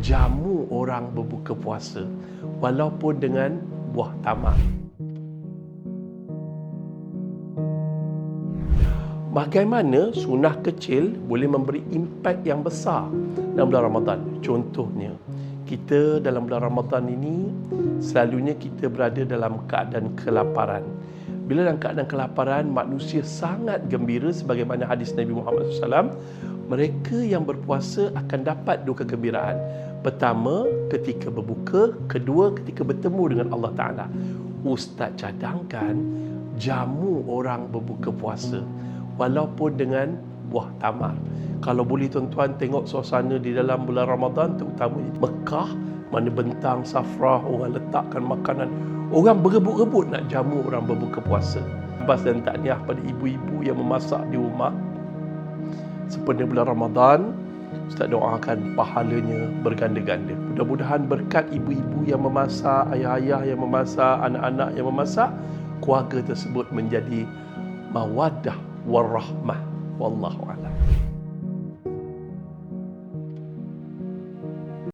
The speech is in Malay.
jamu orang berbuka puasa walaupun dengan buah tamar. Bagaimana sunnah kecil boleh memberi impak yang besar dalam bulan Ramadan? Contohnya, kita dalam bulan Ramadan ini selalunya kita berada dalam keadaan kelaparan. Bila dalam keadaan kelaparan, manusia sangat gembira sebagaimana hadis Nabi Muhammad SAW. Mereka yang berpuasa akan dapat dua kegembiraan. Pertama, ketika berbuka. Kedua, ketika bertemu dengan Allah Ta'ala. Ustaz cadangkan jamu orang berbuka puasa walaupun dengan buah tamar. Kalau boleh tuan-tuan tengok suasana di dalam bulan Ramadan, terutama di Mekah, mana bentang safrah, orang letakkan makanan, orang berebut-rebut nak jamu orang berbuka puasa. Abbas dan tahniah pada ibu-ibu yang memasak di rumah sepenuh bulan Ramadan. Ustaz doakan pahalanya berganda-ganda. Mudah-mudahan berkat ibu-ibu yang memasak, ayah-ayah yang memasak, anak-anak yang memasak, keluarga tersebut menjadi mawaddah warahmah. Wallahu a'lam.